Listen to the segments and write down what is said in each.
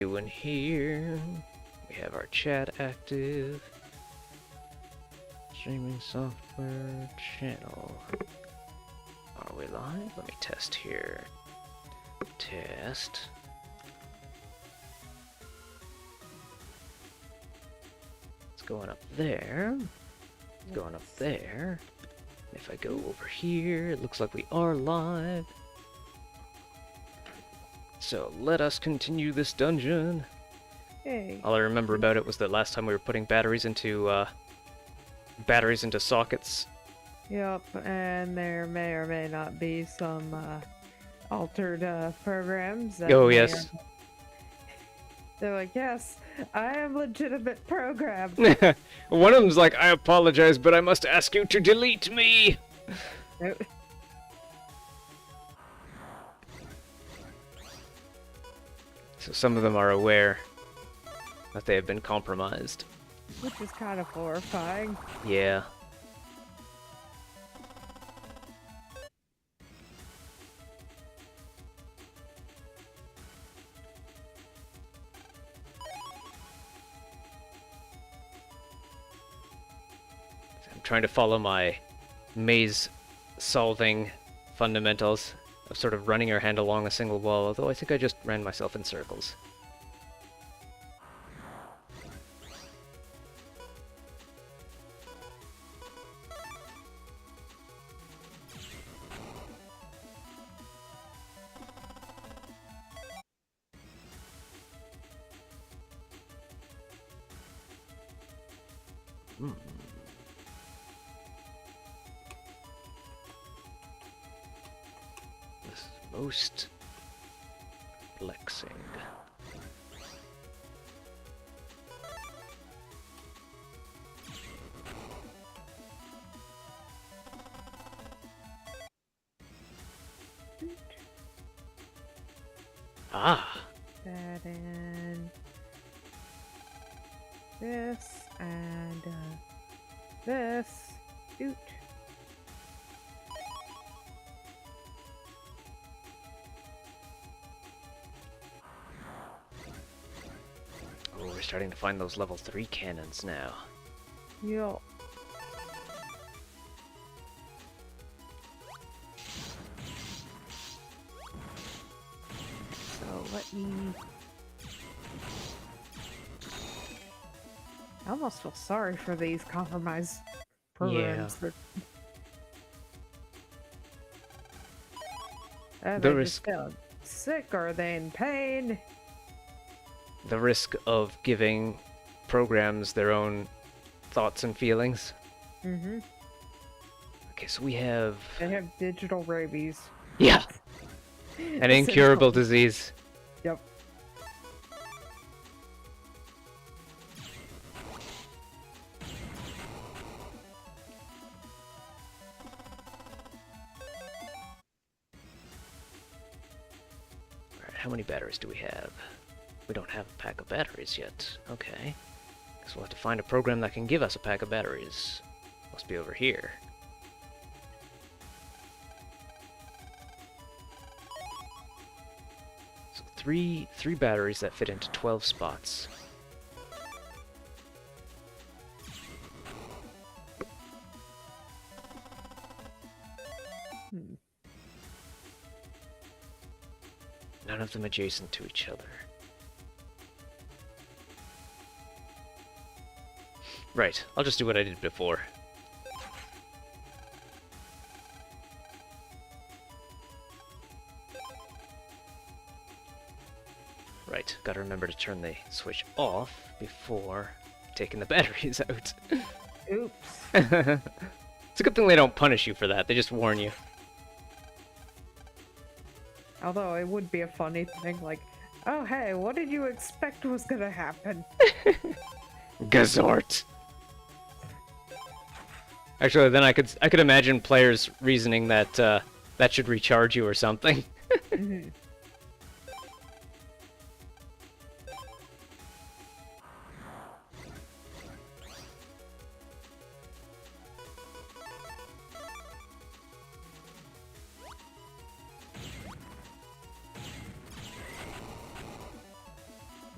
Doing here? We have our chat active. Streaming software channel. Are we live? Let me test here. Test. It's going up there. It's going up there. If I go over here, it looks like we are live. So let us continue this dungeon. Hey. All I remember about it was that last time we were putting batteries into sockets. Yep, and there may or may not be some altered programs. That Oh yes. They're like, yes, I am legitimate programmed. One of them's like, I apologize, but I must ask you to delete me. Nope. So some of them are aware that they have been compromised. Which is kind of horrifying. Yeah. I'm trying to follow my maze-solving fundamentals of sort of running your hand along a single wall, although I think I just ran myself in circles. This is most perplexing. Ah! That and this and this. Oot. Oh, we're starting to find those level 3 cannons now. Yo. So let me. I almost feel sorry for these compromised programs. Are The they risk- just feeling sick? Are they in pain? The risk of giving programs their own thoughts and feelings. Mm-hmm. Okay, so we have... They have digital rabies. Yeah! An incurable disease. Yep. Alright, how many batteries do we have? We don't have a pack of batteries yet. Okay. So we'll have to find a program that can give us a pack of batteries. Must be over here. So three batteries that fit into 12 spots. Hmm. None of them adjacent to each other. Right, I'll just do what I did before. Right, gotta remember to turn the switch off before taking the batteries out. Oops. It's a good thing they don't punish you for that, they just warn you. Although it would be a funny thing, like, oh hey, what did you expect was gonna happen? Gazort. Actually, then I could imagine players reasoning that that should recharge you or something. Mm-hmm.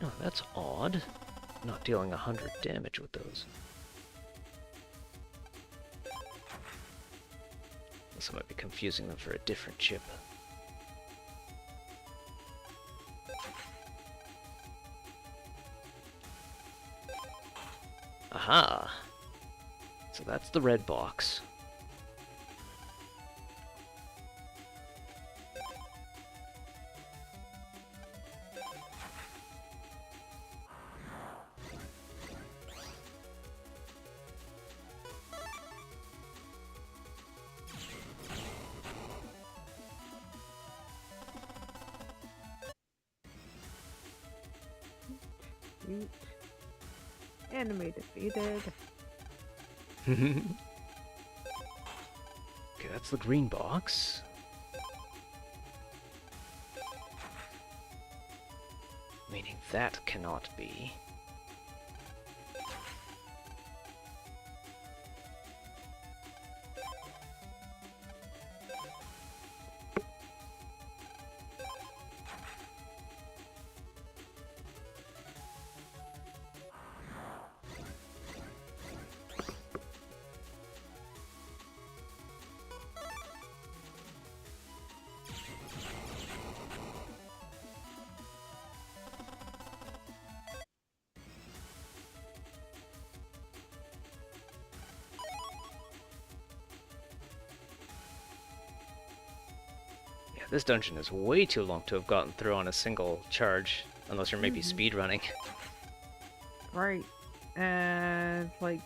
Oh, that's odd. Not dealing 100 damage with those. Unless I might be confusing them for a different chip. Aha! So that's the red box. Shoot. Enemy defeated. Okay, that's the green box. Meaning that cannot be. This dungeon is way too long to have gotten through on a single charge, unless you're maybe speed running. Right. And, like,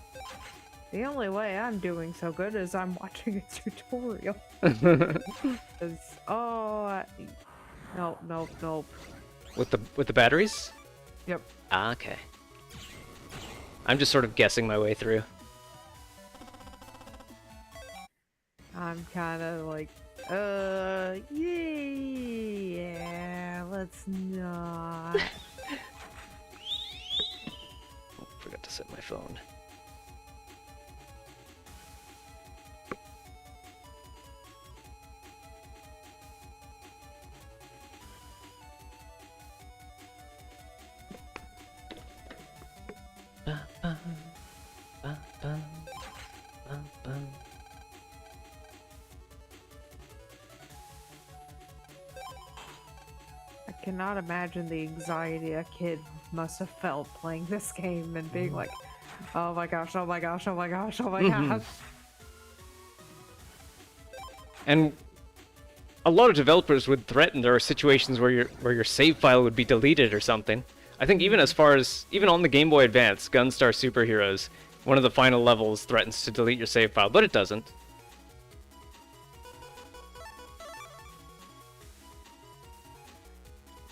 the only way I'm doing so good is I'm watching a tutorial. Nope. With the batteries? Yep. Ah, okay. I'm just sort of guessing my way through. I'm kind of like, yeah, let's not. Oh, forgot to set my phone. I cannot imagine the anxiety a kid must have felt playing this game and being like, oh my gosh, oh my gosh, oh my gosh, oh my gosh. And a lot of developers would threaten there are situations where your save file would be deleted or something. I think even as far as even on the Game Boy Advance, Gunstar Superheroes, one of the final levels threatens to delete your save file, but it doesn't.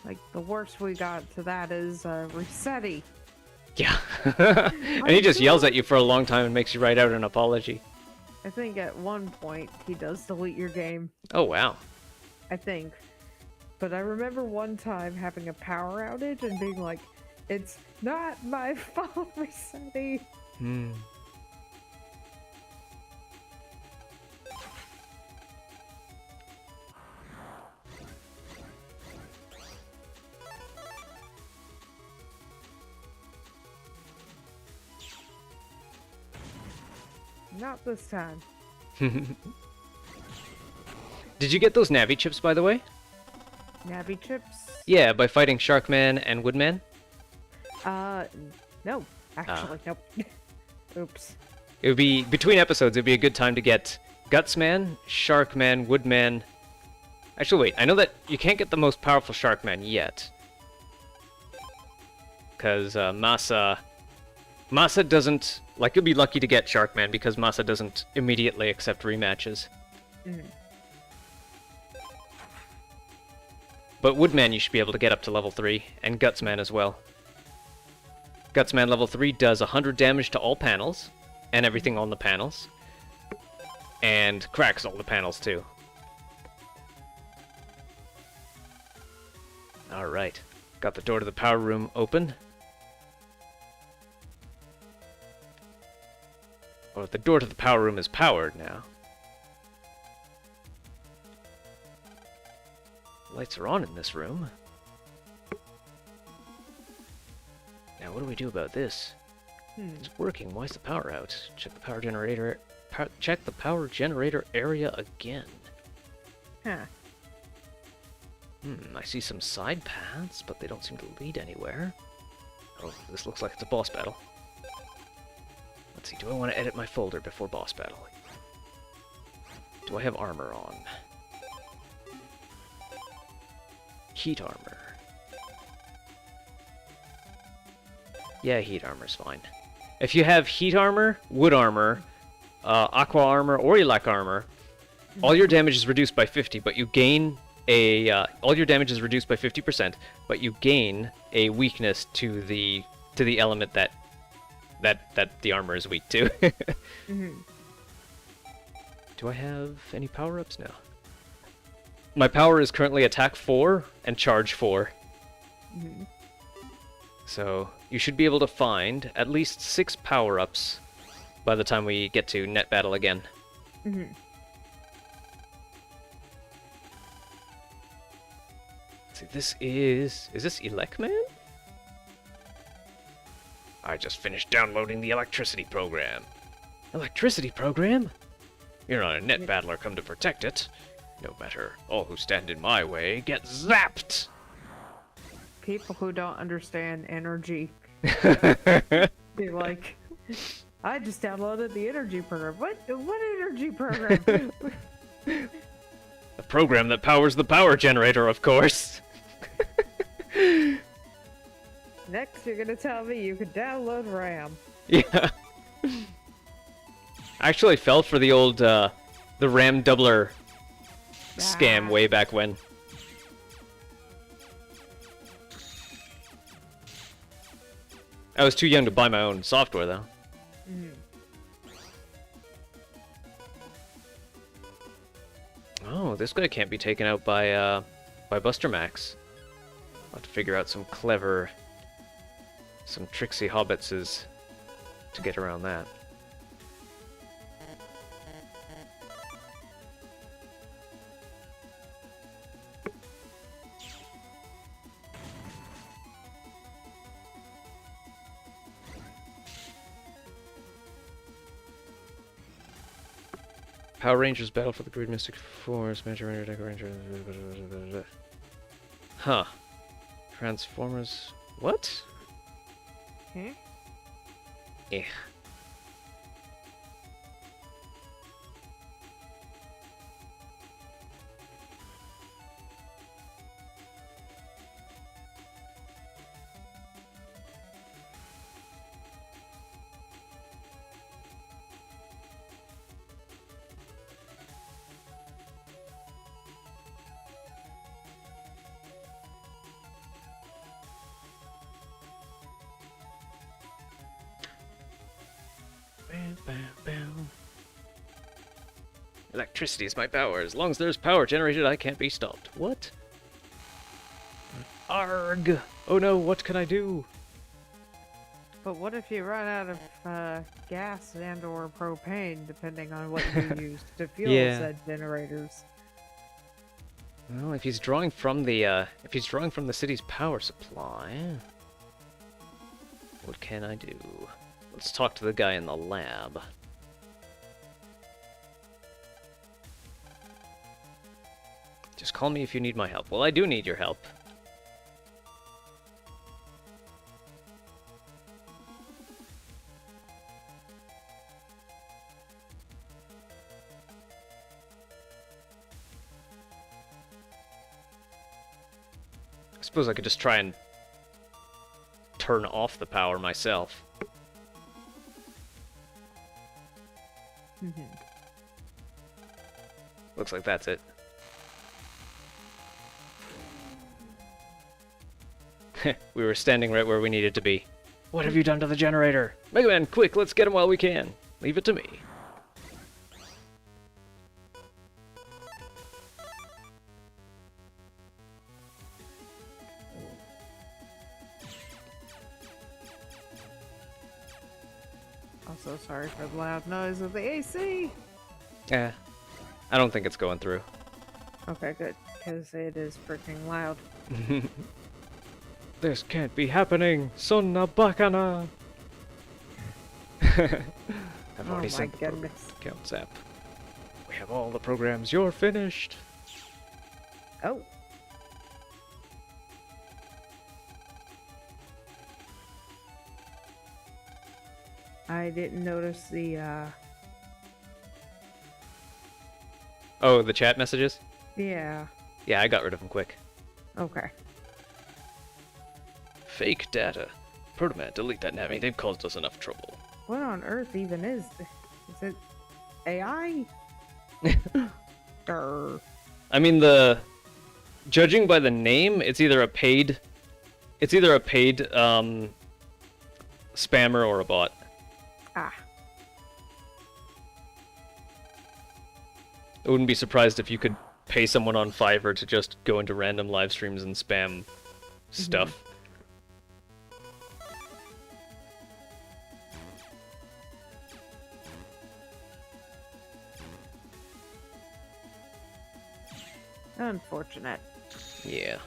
Like, the worst we got to that is Resetti. Yeah. And he just yells at you for a long time and makes you write out an apology. I think at one point he does delete your game. Oh, wow. I think. But I remember one time having a power outage and being like, it's not my fault, Resetti. Hmm. Not this time. Did you get those Navi chips, by the way? Navi chips? Yeah, by fighting Sharkman and Woodman? No. Actually, nope. Oops. It would be, between episodes, it would be a good time to get Gutsman, Sharkman, Woodman. Actually, wait, I know that you can't get the most powerful Sharkman yet. Because Masa doesn't, like, you'll be lucky to get Sharkman because Masa doesn't immediately accept rematches. But Woodman you should be able to get up to level 3, and Gutsman as well. Gutsman level 3 does 100 damage to all panels, and everything on the panels. And cracks all the panels too. Alright, got the door to the power room open. Or the door to the power room is powered now. Lights are on in this room. Now, what do we do about this? It's working. Why is the power out? Check the power generator. Check the power generator area again. Huh. I see some side paths, but they don't seem to lead anywhere. Oh, this looks like it's a boss battle. Let's see, do I want to edit my folder before boss battle? Do I have armor on? Heat armor. Yeah, heat armor's fine. If you have heat armor, wood armor, aqua armor, or elac armor, all your damage is reduced by 50, but you gain a all your damage is reduced by 50%, but you gain a weakness to the element that the armor is weak to. Do I have any power-ups? No. My power is currently attack 4 and charge 4. So you should be able to find at least 6 power-ups by the time we get to net battle again. See, this is this Elec Man? I just finished downloading the electricity program. Electricity program? You're not a net battler come to protect it. No matter, all who stand in my way get zapped! People who don't understand energy be like, I just downloaded the energy program. What energy program? The program that powers the power generator, of course. Next, you're gonna tell me you could download RAM. Yeah. I actually fell for the old, the RAM doubler scam way back when. I was too young to buy my own software, though. Oh, this guy can't be taken out by Buster Max. I'll have to figure out some tricksy hobbitses to get around that. Power Rangers battle for the Grid Mystic Force, Magic Ranger, Deco Ranger. Huh. Transformers. What? Eh. Electricity is my power. As long as there's power generated, I can't be stopped. What? Arg! Oh no, what can I do? But what if you run out of gas and or propane, depending on what you use to fuel said generators? Well, if he's drawing from the city's power supply, what can I do? Let's talk to the guy in the lab. Just call me if you need my help. Well, I do need your help. I suppose I could just try and turn off the power myself. Looks like that's it. We were standing right where we needed to be. What have you done to the generator? Mega Man, quick, let's get him while we can. Leave it to me. Also, sorry for the loud noise of the AC. Yeah, I don't think it's going through. Okay, good, because it is freaking loud. This can't be happening! Sonna Bakana! I've Oh already my sent the program goodness. counts app. We have all the programs. You're finished. Oh. I didn't notice the, Oh, the chat messages? yeah. Yeah, I got rid of them quick. Okay. Fake data. Protoman, delete that Navi. They've caused us enough trouble. What on earth even is it AI? Grr. I mean, judging by the name, it's either a paid spammer or a bot. Ah. I wouldn't be surprised if you could pay someone on Fiverr to just go into random live streams and spam stuff. Unfortunate. Yeah.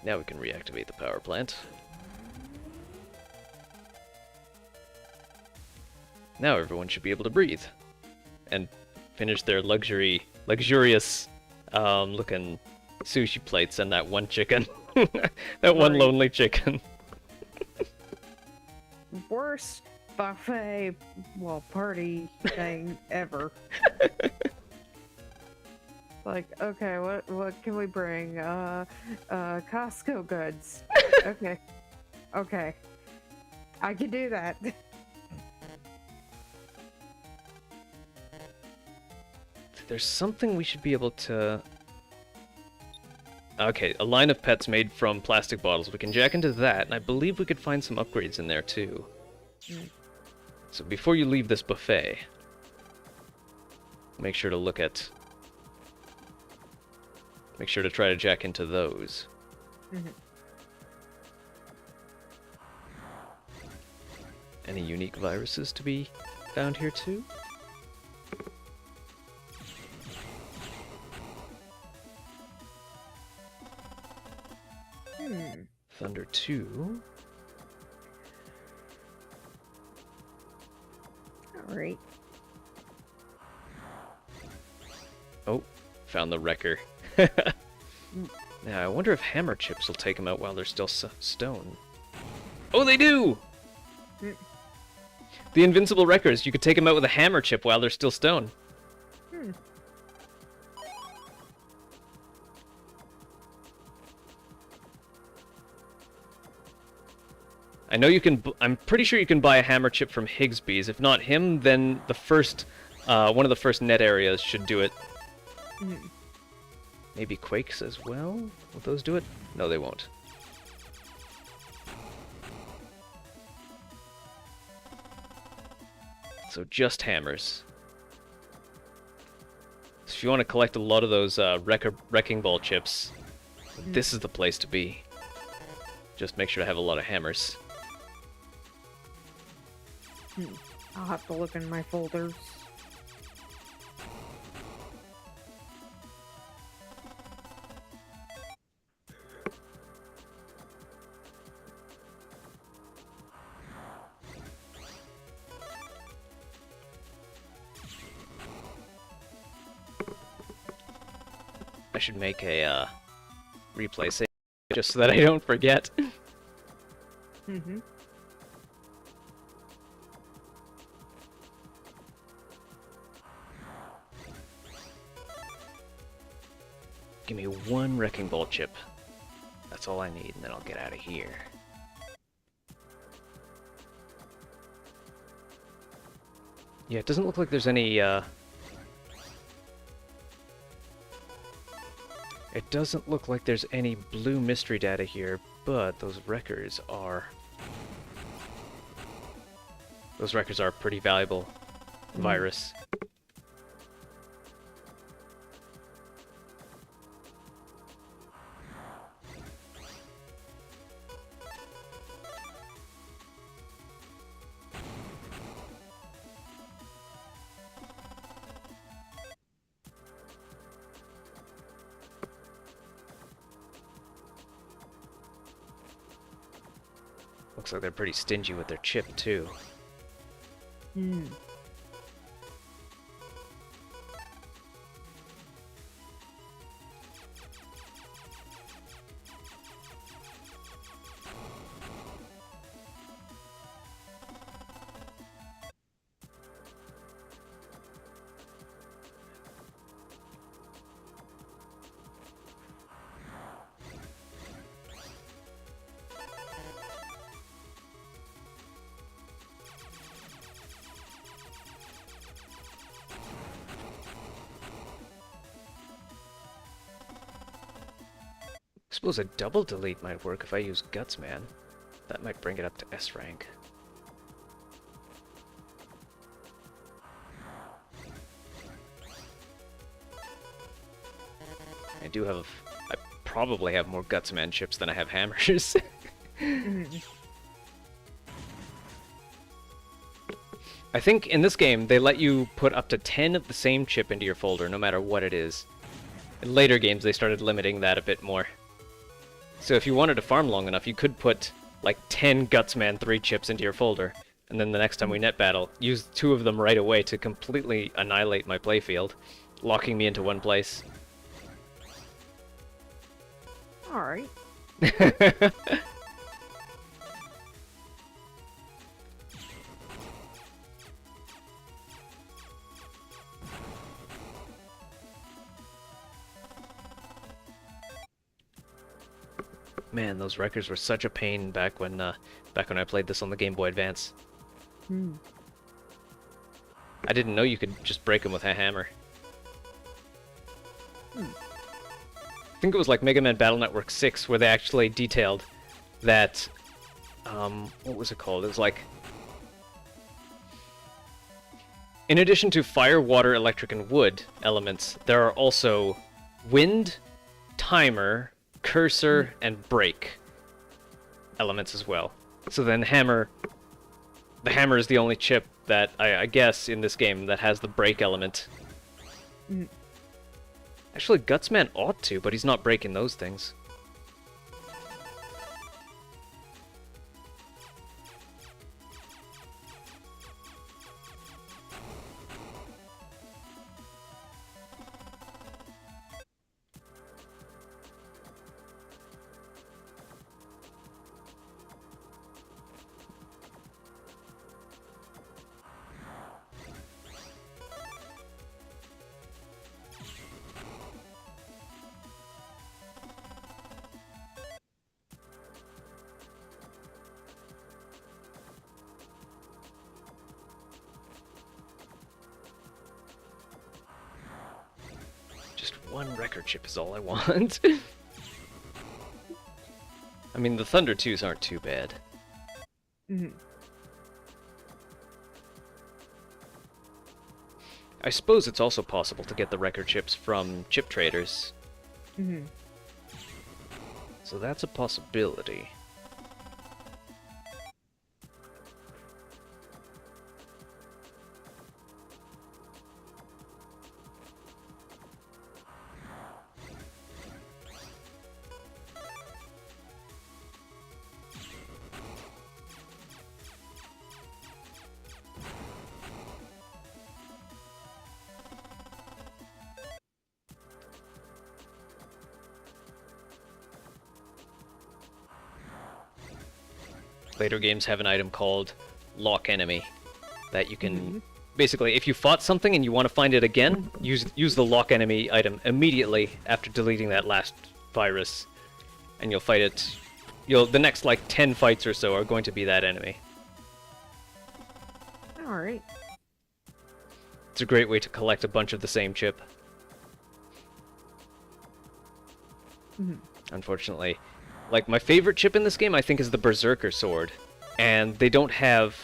Now we can reactivate the power plant. Now everyone should be able to breathe. And finish their luxurious looking sushi plates and that one chicken. That one lonely chicken. Worst buffet, well, party thing ever. Like, okay, what can we bring? Costco goods. Okay. Okay. I can do that. There's something we should be able to... Okay, a line of pets made from plastic bottles. We can jack into that, and I believe we could find some upgrades in there, too. So before you leave this buffet, make sure to look at... Make sure to try to jack into those. Any unique viruses to be found here, too? Thunder 2. Alright. Oh, found the wrecker. Now, I wonder if hammer chips will take them out while they're still stone. Oh, they do! The invincible wreckers, you could take them out with a hammer chip while they're still stone. I know you can. I'm pretty sure you can buy a hammer chip from Higsby's. If not him, then the first, one of the first net areas should do it. Maybe Quakes as well? Will those do it? No, they won't. So just hammers. So if you want to collect a lot of those wrecking ball chips, this is the place to be. Just make sure to have a lot of hammers. I'll have to look in my folders. I should make a replay save just so that I don't forget. Give me one wrecking ball chip. That's all I need, and then I'll get out of here. Yeah, it doesn't look like there's any, It doesn't look like there's any blue mystery data here, but those records are... Those records are pretty valuable. Virus. Looks like they're pretty stingy with their chip, too. Hmm. I suppose a double delete might work if I use Guts Man. That might bring it up to S rank. I probably have more Guts Man chips than I have hammers. I think in this game, they let you put up to 10 of the same chip into your folder, no matter what it is. In later games, they started limiting that a bit more. So if you wanted to farm long enough, you could put, like, 10 Gutsman 3 chips into your folder, and then the next time we net battle, use 2 of them right away to completely annihilate my playfield, locking me into one place. Alright. Man, those records were such a pain back when I played this on the Game Boy Advance. Hmm. I didn't know you could just break them with a hammer. I think it was like Mega Man Battle Network 6 where they actually detailed that, what was it called? It was like, in addition to fire, water, electric, and wood elements, there are also wind, timer, cursor, and break elements as well. So then the hammer is the only chip that, I guess, in this game that has the break element. Actually, Gutsman ought to, but he's not breaking those things. Just one record chip is all I want. I mean, the Thunder 2s aren't too bad. I suppose it's also possible to get the record chips from chip traders. So that's a possibility. Later games have an item called Lock Enemy that you can basically, if you fought something and you want to find it again, use the Lock Enemy item immediately after deleting that last virus, and you'll fight it. The next like 10 fights or so are going to be that enemy. Alright. a great way to collect a bunch of the same chip. Unfortunately. Like, my favorite chip in this game, I think, is the Berserker Sword. And they don't have...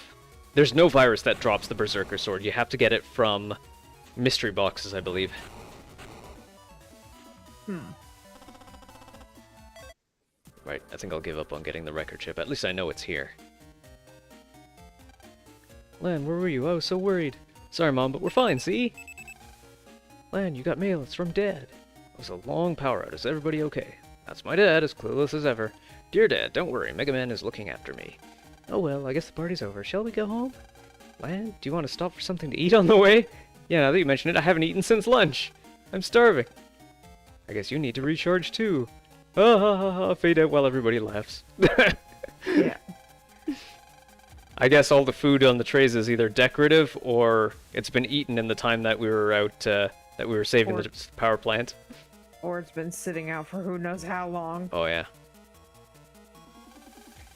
There's no virus that drops the Berserker Sword. You have to get it from mystery boxes, I believe. Right, I think I'll give up on getting the record chip. At least I know it's here. Lan, where were you? I was so worried. Sorry, Mom, but we're fine, see? Lan, you got mail. It's from Dad. It was a long power out. Is everybody okay? That's my dad, as clueless as ever. Dear Dad, don't worry. Mega Man is looking after me. Oh well, I guess the party's over. Shall we go home? Lan, do you want to stop for something to eat on the way? Yeah, now that you mention it, I haven't eaten since lunch. I'm starving. I guess you need to recharge too. Ha ha ha ha, fade out while everybody laughs. Yeah. I guess all the food on the trays is either decorative or it's been eaten in the time that we were out, that we were saving the power plant. Or it's been sitting out for who knows how long. Oh yeah.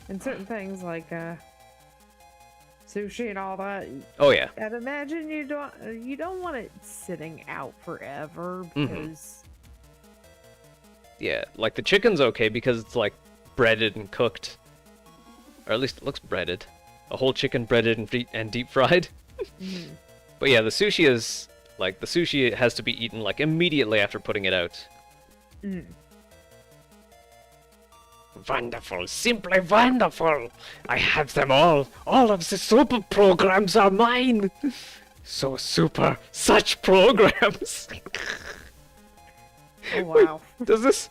And certain things like sushi and all that. Oh yeah. I'd imagine you don't want it sitting out forever because Yeah, like the chicken's okay because it's like breaded and cooked. Or at least it looks breaded. A whole chicken breaded and deep fried. But yeah, the sushi is like the sushi has to be eaten like immediately after putting it out. Wonderful, simply wonderful. I have them all. All of the super programs are mine. So super, such programs. oh wow. Does this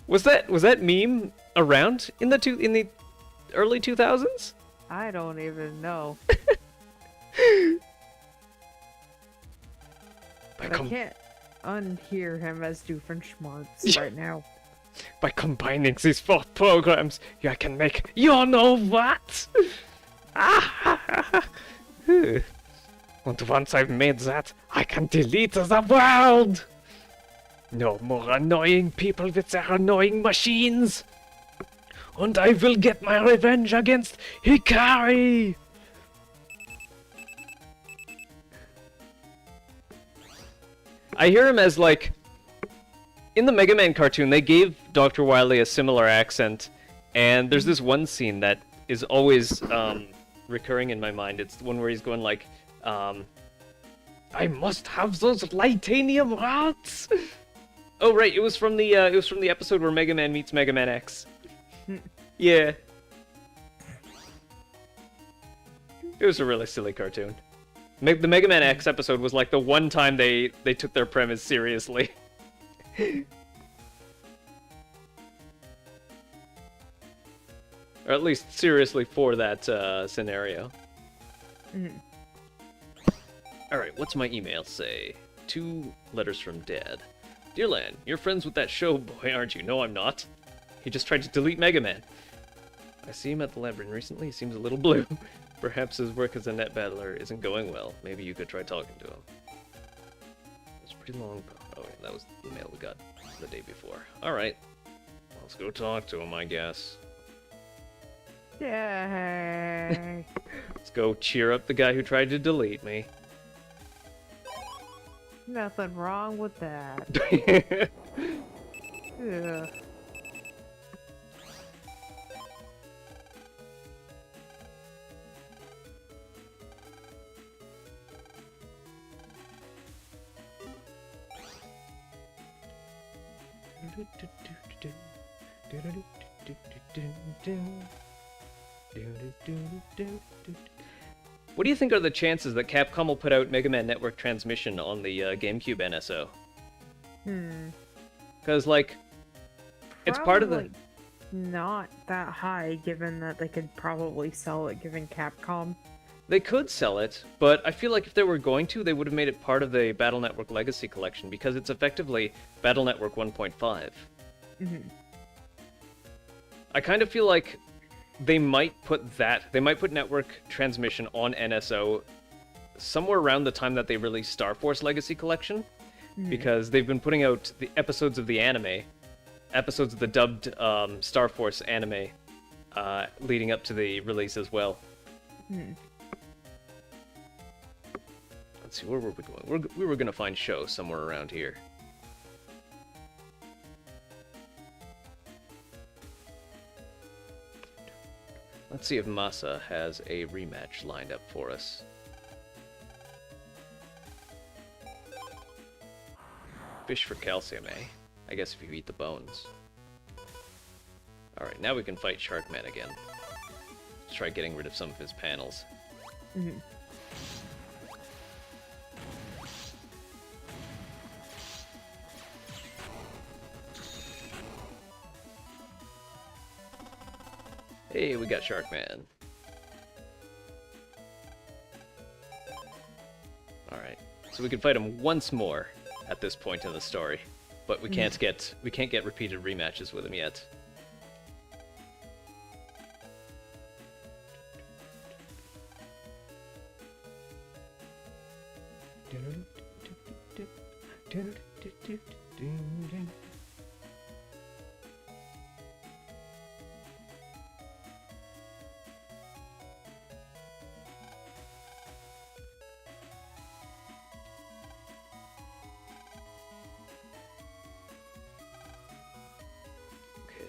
was that meme around in the early 2000s? I don't even know. I can't unhear him as Doofenshmirtz right now. By combining these 4 programs, I can make you know what? And once I've made that, I can delete the world! No more annoying people with their annoying machines! And I will get my revenge against Hikari! I hear him as, like... In the Mega Man cartoon, they gave Dr. Wily a similar accent, and there's this one scene that is always, recurring in my mind. It's the one where he's going like, I must have those Lightanium rods! Oh, right, it was from the episode where Mega Man meets Mega Man X. Yeah. It was a really silly cartoon. The Mega Man X episode was like the one time they took their premise seriously. Or at least seriously for that scenario. Alright, what's my email say? 2 letters from Dad. Dear Lan, you're friends with that show boy, aren't you? No, I'm not. He just tried to delete Mega Man. I see him at the labyrinth recently. He seems a little blue. Perhaps his work as a net battler isn't going well. Maybe you could try talking to him. It's pretty long. Oh, yeah, that was the mail we got the day before. Alright. Let's go talk to him, I guess. Yay! Let's go cheer up the guy who tried to delete me. Nothing wrong with that. Yeah. What do you think are the chances that Capcom will put out Mega Man Network Transmission on the GameCube NSO? Because, like, it's part of the... Not that high, given that they could probably sell it, given Capcom. They could sell it, but I feel like if they were going to, they would have made it part of the Battle Network Legacy Collection, because it's effectively Battle Network 1.5. I kind of feel like they might put Network Transmission on NSO somewhere around the time that they released Star Force Legacy Collection, because they've been putting out the episodes of the anime, episodes of the dubbed Star Force anime, leading up to the release as well. Let's see, where were we going? We were gonna find Sho somewhere around here. Let's see if Masa has a rematch lined up for us. Fish for calcium, eh? I guess if you eat the bones. Alright, now we can fight Sharkman again. Let's try getting rid of some of his panels. Mm-hmm. Hey, we got Sharkman. Alright, so we can fight him once more at this point in the story, but we can't get repeated rematches with him yet.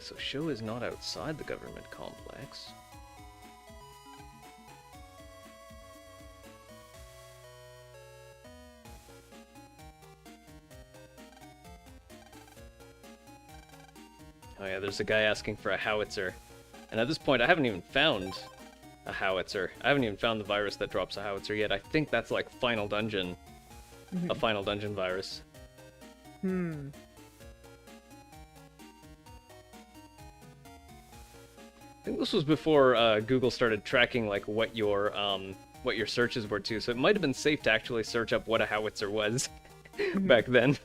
So Sho is not outside the government complex. Oh yeah, there's a guy asking for a howitzer. And at this point, I haven't even found a howitzer. I haven't even found the virus that drops a howitzer yet. I think that's like Final Dungeon. A Final Dungeon virus. I think this was before Google started tracking like what your searches were too, so it might have been safe to actually search up what a howitzer was back then.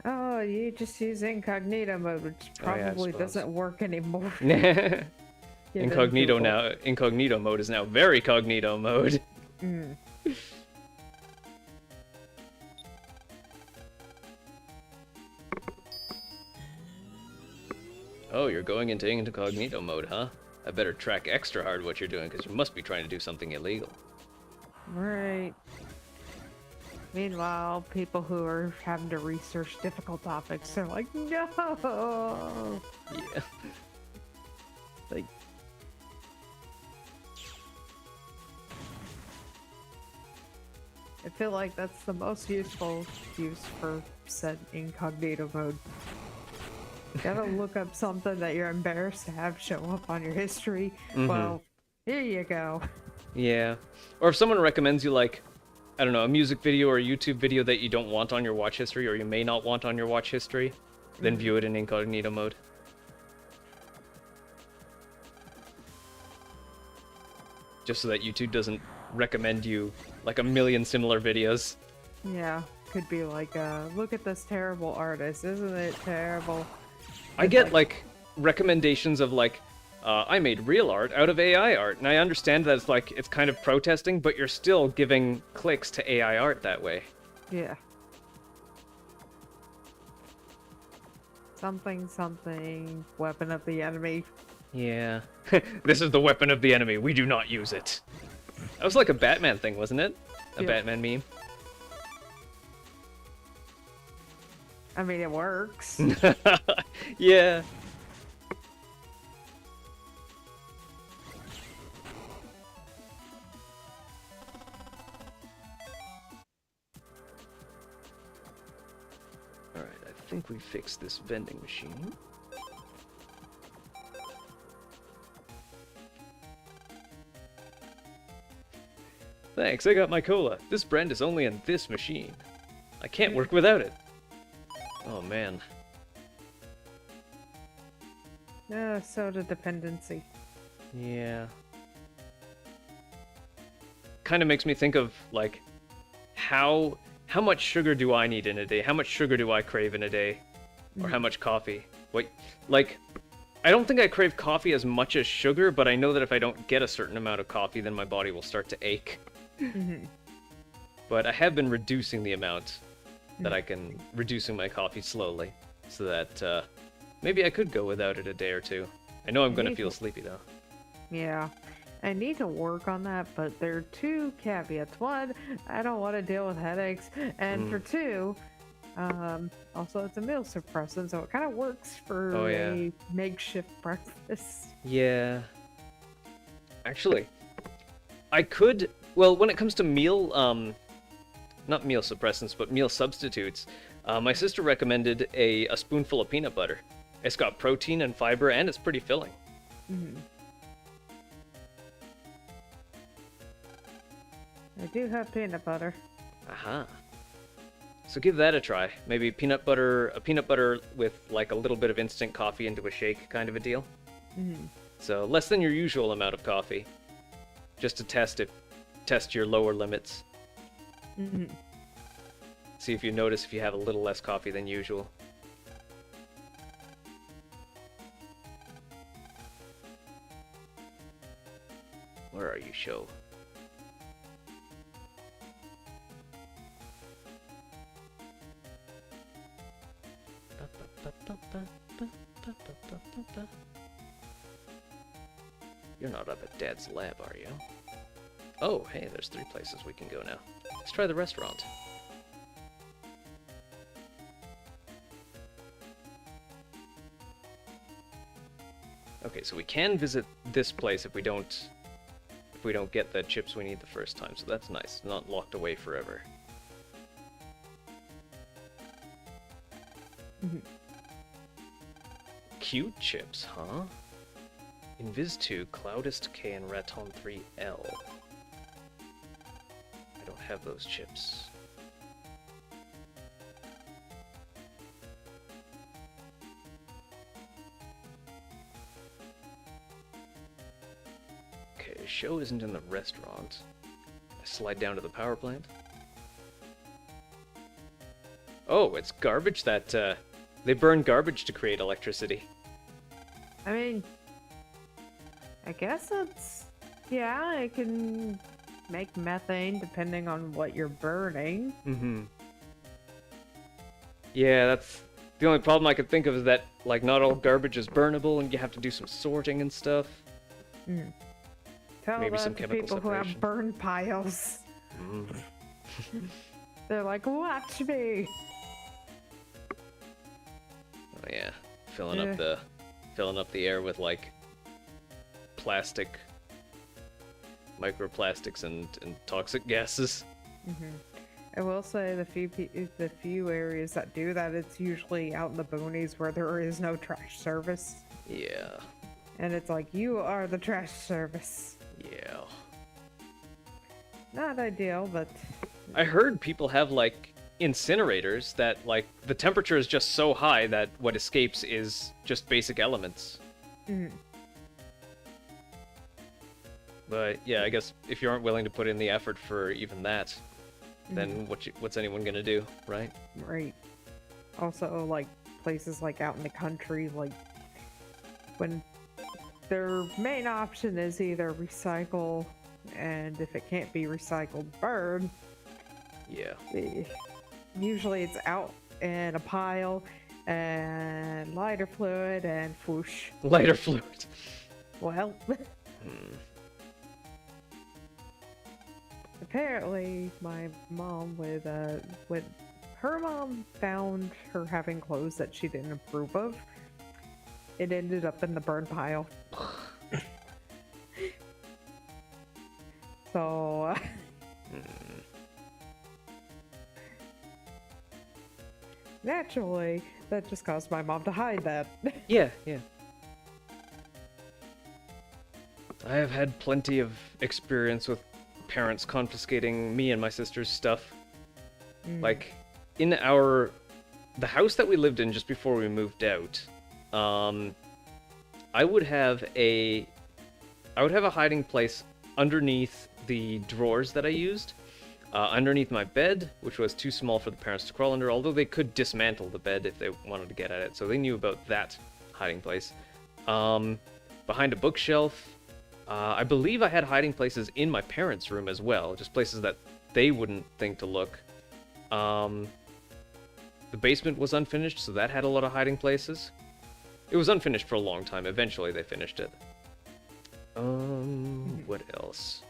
Oh, you just use incognito mode, which probably doesn't work anymore. Incognito mode is now very cognito mode. Oh, you're going into incognito mode, huh? I better track extra hard what you're doing, because you must be trying to do something illegal. Right. Meanwhile, people who are having to research difficult topics are like, no! Yeah. Like... I feel like that's the most useful use for said incognito mode. Gotta look up something that you're embarrassed to have show up on your history. Well, here you go. Yeah. Or if someone recommends you, like, I don't know, a music video or a YouTube video that you don't want on your watch history, or you may not want on your watch history, then view it in incognito mode. Just so that YouTube doesn't recommend you, like, a million similar videos. Yeah, could be like, look at this terrible artist, isn't it terrible? I get, like, recommendations of, like, I made real art out of AI art, and I understand that it's kind of protesting, but you're still giving clicks to AI art that way. Yeah. Something, weapon of the enemy. Yeah. This is the weapon of the enemy, we do not use it. That was like a Batman thing, wasn't it? A Batman meme. I mean, it works. Yeah. Alright, I think we fixed this vending machine. Thanks, I got my cola. This brand is only in this machine. I can't work without it. Oh man. Soda dependency. Yeah. Kind of makes me think of, like, how much sugar do I need in a day? How much sugar do I crave in a day? Or how much coffee? Wait, like, I don't think I crave coffee as much as sugar, but I know that if I don't get a certain amount of coffee, then my body will start to ache. But I have been reducing the amount that I can, reducing my coffee slowly, so that maybe I could go without it a day or two. I know I'm gonna feel sleepy though. Yeah. I need to work on that, but there are two caveats. One, I don't want to deal with headaches, and for two, also it's a meal suppressant, so it kind of works for Oh, yeah. a makeshift breakfast. Yeah. Actually, I could. Well, when it comes to meal, not meal suppressants, but meal substitutes, my sister recommended a spoonful of peanut butter. It's got protein and fiber, and it's pretty filling. Mm-hmm. I do have peanut butter. Aha. So give that a try. Maybe a peanut butter with like a little bit of instant coffee into a shake kind of a deal. Mm-hmm. So less than your usual amount of coffee, just to test your lower limits. Mm-hmm. See if you notice if you have a little less coffee than usual. Where are you, show? You're not up at Dad's lab, are you? Oh, hey, there's 3 places we can go now. Let's try the restaurant. Okay, so we can visit this place if we don't get the chips we need the first time, so that's nice. Not locked away forever. Mm-hmm. Cute chips, huh? Invis 2, Cloudist K, and Raton 3L. I don't have those chips. Okay, show isn't in the restaurant. I slide down to the power plant. Oh, it's garbage that, they burn garbage to create electricity. I mean, I guess it's... Yeah, it can make methane depending on what you're burning. Mm-hmm. Yeah, that's... The only problem I could think of is that, like, not all garbage is burnable and you have to do some sorting and stuff. Mm. Tell Maybe that some to chemical people who have separation. burn piles. Mm. They're like, watch me! Oh yeah, filling up the air with like plastic, microplastics and toxic gases. Mm-hmm. I will say the few areas that do that, it's usually out in the boonies where there is no trash service. Yeah. And it's like, you are the trash service. Yeah. Not ideal, but... I heard people have like incinerators that like the temperature is just so high that what escapes is just basic elements. Mm. But yeah, I guess if you aren't willing to put in the effort for even that, then what's anyone gonna do, right? Right. Also, like, places like out in the country, like, when their main option is either recycle, and if it can't be recycled, burn. Yeah. Usually it's out in a pile, and lighter fluid, and whoosh. Lighter fluid. Well, apparently my mom when her mom found her having clothes that she didn't approve of, it ended up in the burn pile. So naturally, that just caused my mom to hide that. Yeah, yeah. I have had plenty of experience with parents confiscating me and my sister's stuff. Like, in the house that we lived in just before we moved out, I would have a hiding place underneath the drawers that I used, underneath my bed, which was too small for the parents to crawl under, although they could dismantle the bed if they wanted to get at it, so they knew about that hiding place. Behind a bookshelf, I believe I had hiding places in my parents' room as well, just places that they wouldn't think to look. The basement was unfinished, so that had a lot of hiding places. It was unfinished for a long time. Eventually they finished it. What else?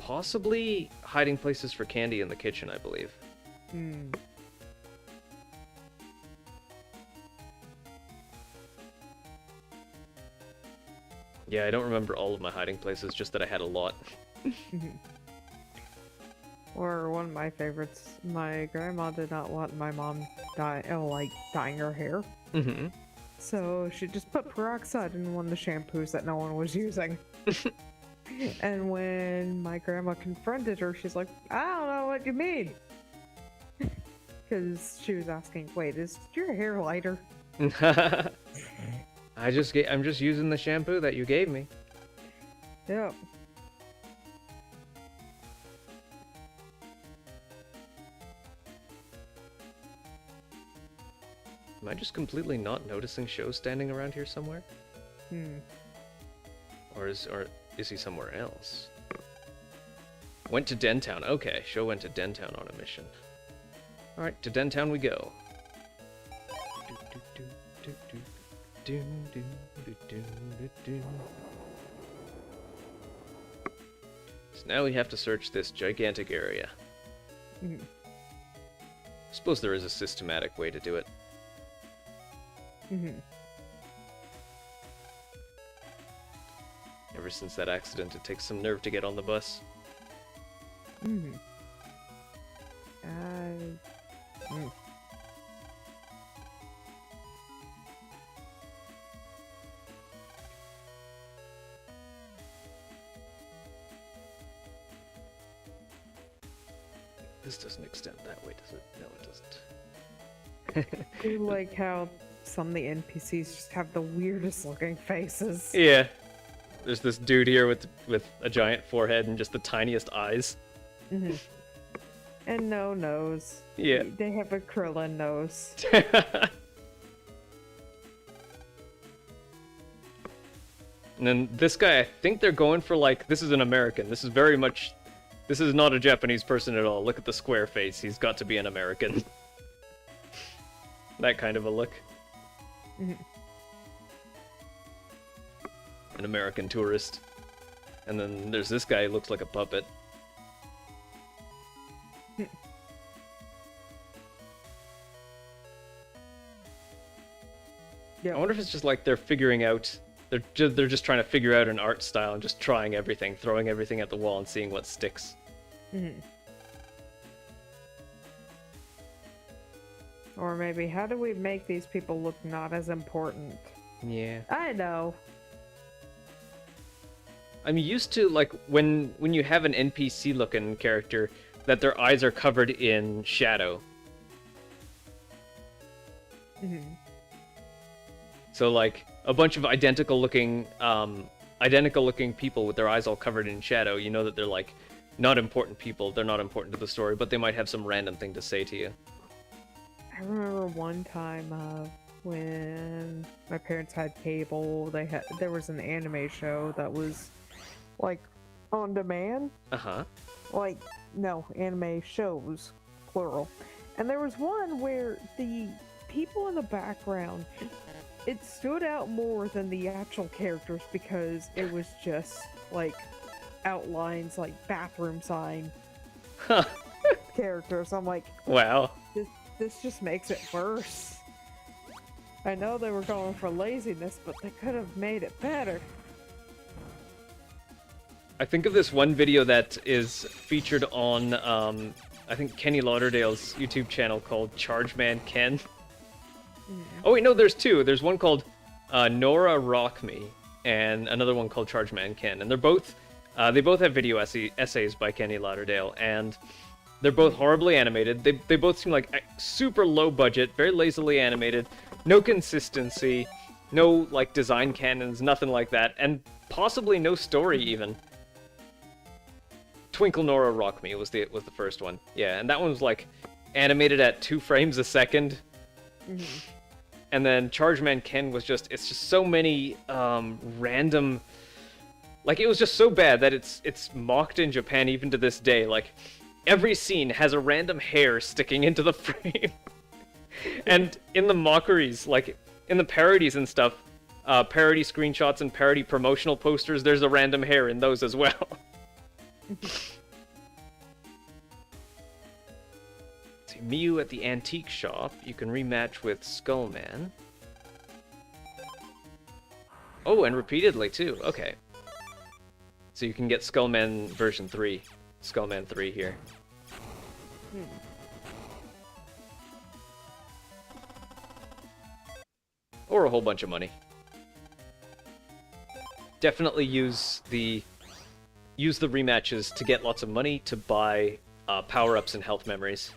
Possibly hiding places for candy in the kitchen, I believe. Hmm. Yeah, I don't remember all of my hiding places, just that I had a lot. Or one of my favorites, my grandma did not want my mom dyeing her hair. Mm-hmm. So she just put peroxide in one of the shampoos that no one was using. And when my grandma confronted her, she's like, I don't know what you mean. Because she was asking, wait, is your hair lighter? I'm just using the shampoo that you gave me. Yep. Am I just completely not noticing Show standing around here somewhere? Or is he somewhere else? Went to Dentown. Okay, Show went to Dentown on a mission. Alright, to Dentown we go. So now we have to search this gigantic area. I suppose there is a systematic way to do it. Ever since that accident, it takes some nerve to get on the bus. This doesn't extend that way, does it? No, it doesn't. I do like how some of the NPCs just have the weirdest looking faces. Yeah. There's this dude here with a giant forehead and just the tiniest eyes. And no nose. Yeah. They have a Krillin nose. And then this guy, I think they're going for like, this is an American. This is not a Japanese person at all. Look at the square face. He's got to be an American. That kind of a look. An American tourist. And then there's this guy who looks like a puppet. Yeah. I wonder if it's just like they're figuring out, they're just trying to figure out an art style and just trying everything, throwing everything at the wall and seeing what sticks. Or maybe, how do we make these people look not as important? Yeah. I know. I'm used to, like, when you have an NPC-looking character, that their eyes are covered in shadow. So, like, a bunch of identical-looking people with their eyes all covered in shadow, you know that they're, like, not important people. They're not important to the story, but they might have some random thing to say to you. I remember one time when my parents had cable, there was an anime show that was like on demand. Like, no, anime shows, plural. And there was one where the people in the background, it stood out more than the actual characters because it was just like outlines, like bathroom sign characters. I'm like, wow. This just makes it worse. I know they were going for laziness, but they could have made it better. I think of this one video that is featured on, I think Kenny Lauderdale's YouTube channel called Chargeman Ken. Oh wait, no, there's two. There's one called Nora Rock Me, and another one called Chargeman Ken. And they both have video essays by Kenny Lauderdale, and they're both horribly animated. They both seem like super low budget, very lazily animated, no consistency, no like design canons, nothing like that, and possibly no story even. Twinkle Nora Rock Me was the first one. Yeah, and that one was like animated at 2 frames a second. And then Chargeman Ken was it's just so many random, like it was just so bad that it's mocked in Japan even to this day. Like every scene has a random hair sticking into the frame. And in the mockeries, like in the parodies and stuff, parody screenshots and parody promotional posters, there's a random hair in those as well. See, Miu at the antique shop. You can rematch with Skullman. Oh, and repeatedly too. Okay. So you can get Skullman version 3. Skullman 3 here. Or a whole bunch of money. Definitely use the rematches to get lots of money to buy power-ups and health memories.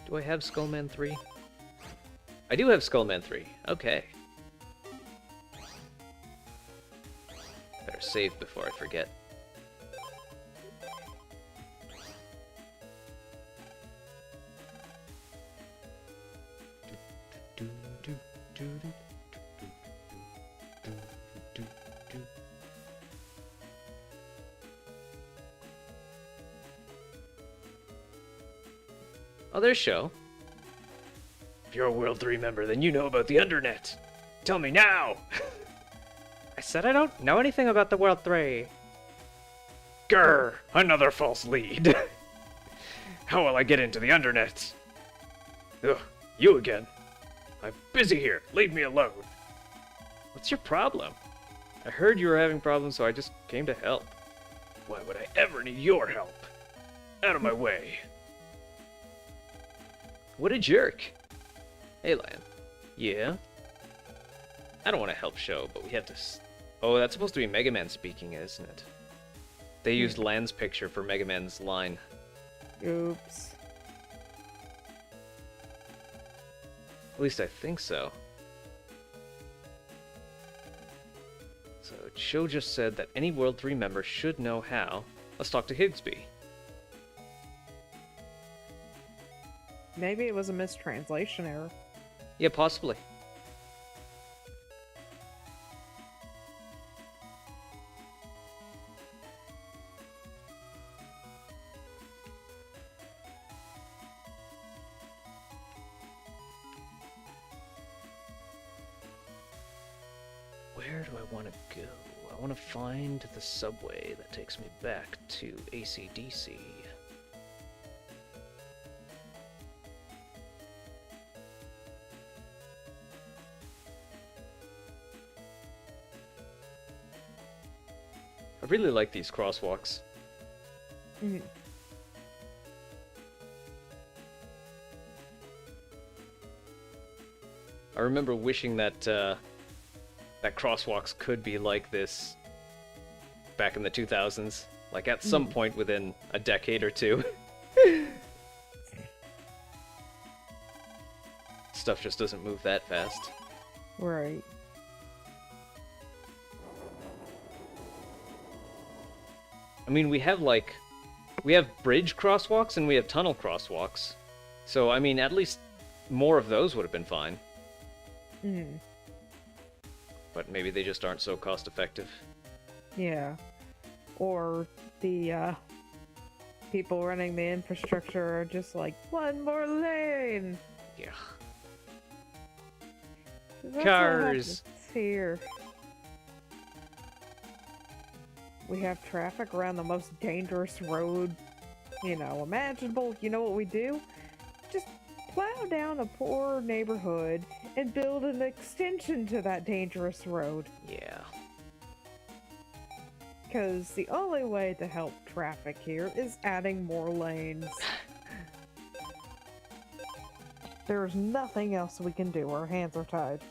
Do I have Skullman 3? I do have Skullman 3. Okay. Better save before I forget. Oh, there's Show. If you're a World 3 member, then you know about the Undernet. Tell me now! I said I don't know anything about the World 3. Grr! Another false lead. How will I get into the Undernet? Ugh, you again. I'm busy here. Leave me alone. What's your problem? I heard you were having problems, so I just came to help. Why would I ever need your help? Out of my way. What a jerk. Hey, Lan. Yeah? I don't want to help Show, but we have to... Oh, that's supposed to be Mega Man speaking, isn't it? They used Lan's picture for Mega Man's line. Oops. At least I think so. So, Show just said that any World 3 member should know how. Let's talk to Higsby. Maybe it was a mistranslation error. Yeah, possibly. Where do I want to go? I want to find the subway that takes me back to AC/DC. I really like these crosswalks. I remember wishing that that crosswalks could be like this back in the 2000s, like at some point within a decade or two. Stuff just doesn't move that fast. Right. I mean, we have bridge crosswalks and we have tunnel crosswalks. So, I mean, at least more of those would have been fine. But maybe they just aren't so cost effective. Yeah. Or the people running the infrastructure are just like, one more lane! Yeah. That's what Cars! happens here. We have traffic around the most dangerous road, imaginable. You know what we do? Just plow down a poor neighborhood and build an extension to that dangerous road. Yeah. Because the only way to help traffic here is adding more lanes. There's nothing else we can do. Our hands are tied.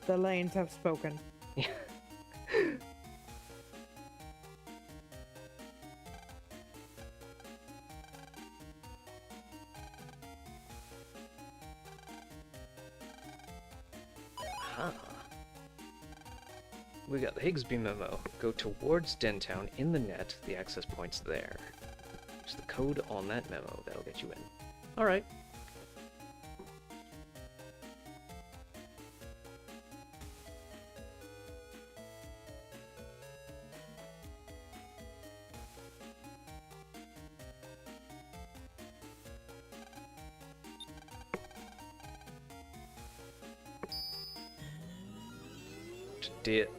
The lanes have spoken. We got the Higsby memo. Go towards Dentown in the net. The access point's there. Use the code on that memo. That'll get you in. Alright.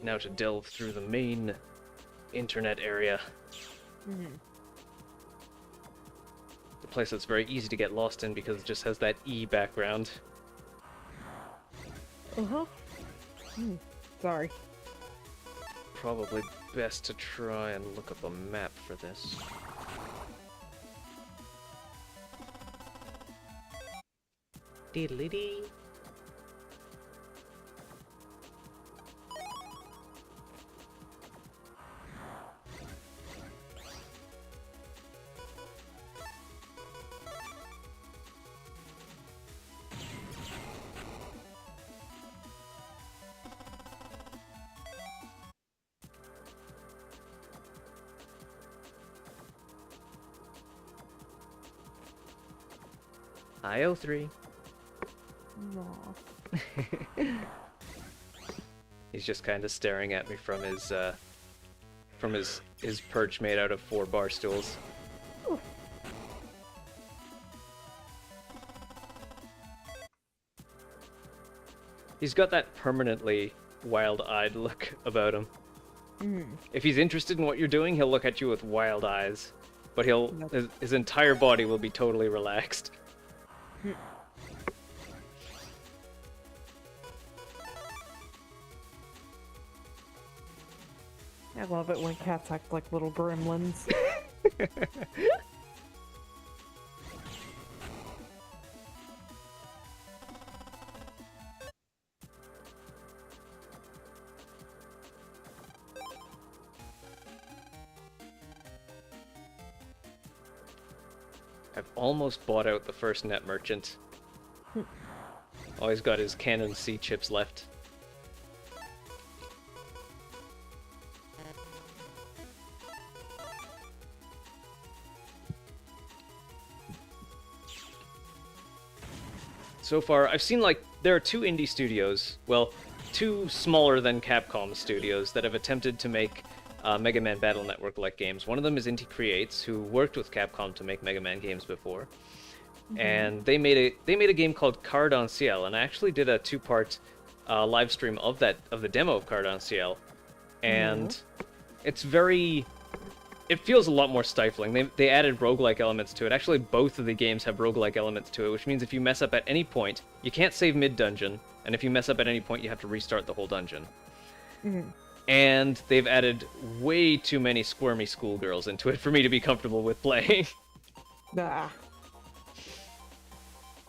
now to delve through the main internet area. The place that's very easy to get lost in because it just has that E background. Sorry. Probably best to try and look up a map for this. Diddly-dee. IO3. Aw. He's just kind of staring at me from his perch made out of 4 bar stools. Ooh. He's got that permanently wild-eyed look about him. If he's interested in what you're doing, he'll look at you with wild eyes, but his entire body will be totally relaxed. I love it when cats act like little gremlins. I've almost bought out the first net merchant. All he's got is Canon C chips left. So far, I've seen there are 2 indie studios, well, 2 smaller than Capcom studios that have attempted to make Mega Man Battle Network-like games. One of them is Inti Creates, who worked with Capcom to make Mega Man games before, and they made a game called Card on Ciel, and I actually did a 2-part live stream of the demo of Card on Ciel, and it feels a lot more stifling. They added roguelike elements to it. Actually, both of the games have roguelike elements to it, which means if you mess up at any point, you can't save mid-dungeon, and if you mess up at any point, you have to restart the whole dungeon. And they've added way too many squirmy schoolgirls into it for me to be comfortable with playing. Ah.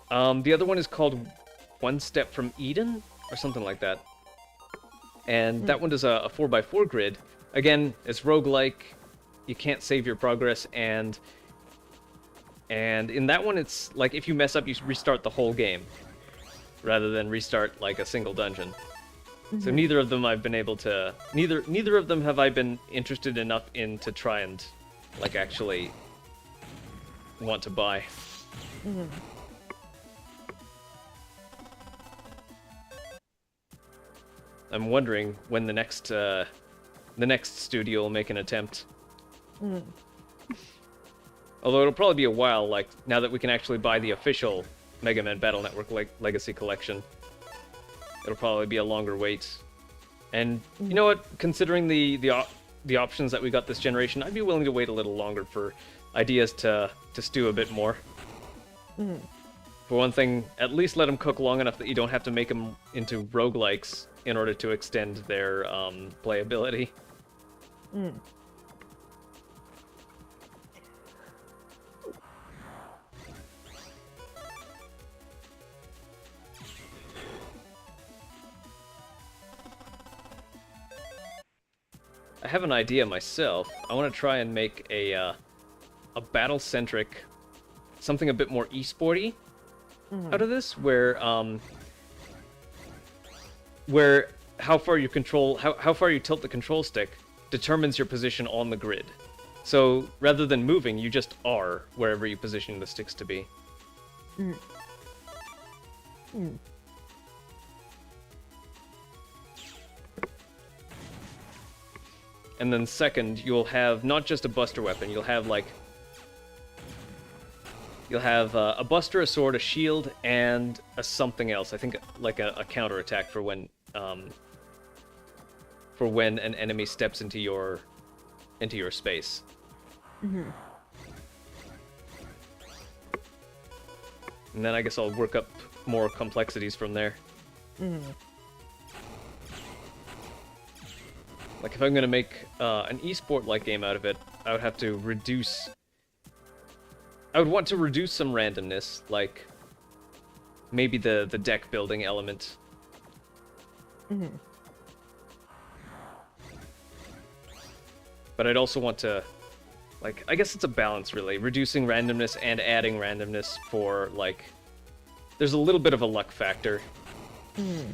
The other one is called One Step from Eden, or something like that. And that one does a 4x4 grid. Again, it's roguelike. You can't save your progress, and in that one, it's like if you mess up, you restart the whole game, rather than restart like a single dungeon. So neither of them I've been able to. Neither of them have I been interested enough in to try and like actually want to buy. I'm wondering when the next studio will make an attempt. Although it'll probably be a while, like, now that we can actually buy the official Mega Man Battle Network Legacy Collection. It'll probably be a longer wait. And, you know what? Considering the options that we got this generation, I'd be willing to wait a little longer for ideas to stew a bit more. For one thing, at least let them cook long enough that you don't have to make them into roguelikes in order to extend their playability. I have an idea myself. I want to try and make a battle-centric, something a bit more esporty out of this, where how far you tilt the control stick determines your position on the grid. So rather than moving, you just are wherever you position the sticks to be. And then second, you'll have not just a buster weapon, you'll have a buster, a sword, a shield, and a something else. I think like a counterattack for when for when an enemy steps into your space. Mm-hmm. And then I guess I'll work up more complexities from there. Mm-hmm. Like, if I'm gonna make an esport-like game out of it, I would have to reduce... I would want to reduce some randomness, like maybe the deck building element. Mm-hmm. But I'd also want to, like, I guess it's a balance, really. Reducing randomness and adding randomness for, like... There's a little bit of a luck factor. Mm-hmm.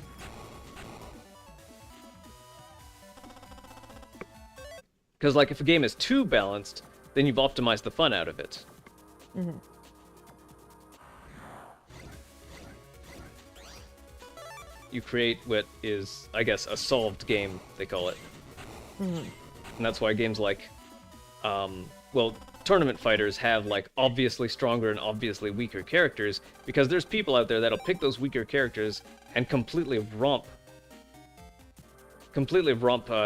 Because, like, if a game is too balanced, then you've optimized the fun out of it. Mm-hmm. You create what is, I guess, a solved game, they call it. Mm-hmm. And that's why games like, well, tournament fighters have, like, obviously stronger and obviously weaker characters, because there's people out there that'll pick those weaker characters and completely romp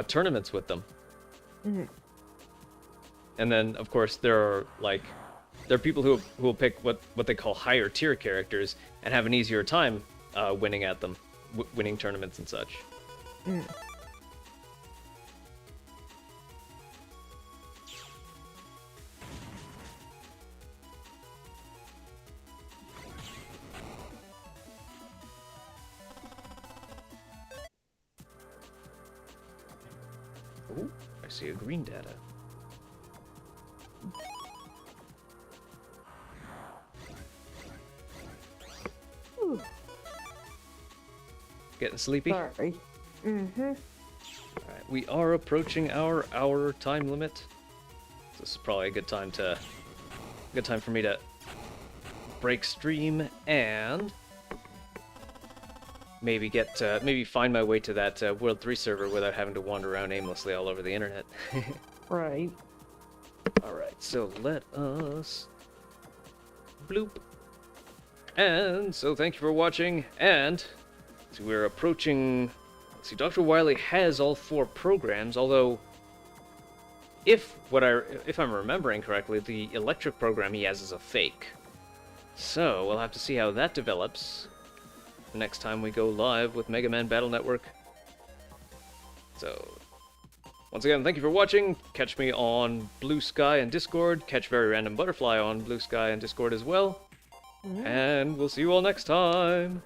tournaments with them. Mm-hmm. And then, of course, there are people who will pick what they call higher tier characters and have an easier time winning at them, winning tournaments and such. Mm. Ooh, I see a green data. Ooh, Getting sleepy? sorry. Mm-hmm. Alright, we are approaching our hour time limit. This is probably a good time for me to break stream and maybe maybe find my way to that World 3 server without having to wander around aimlessly all over the internet. Right. Alright, so let us bloop. And so thank you for watching, and so we're approaching... Let's see, Dr. Wily has all 4 programs, although if I'm remembering correctly, the electric program he has is a fake. So we'll have to see how that develops next time we go live with Mega Man Battle Network. So once again, thank you for watching. Catch me on Blue Sky and Discord. Catch Very Random Butterfly on Blue Sky and Discord as well. Mm-hmm. And we'll see you all next time.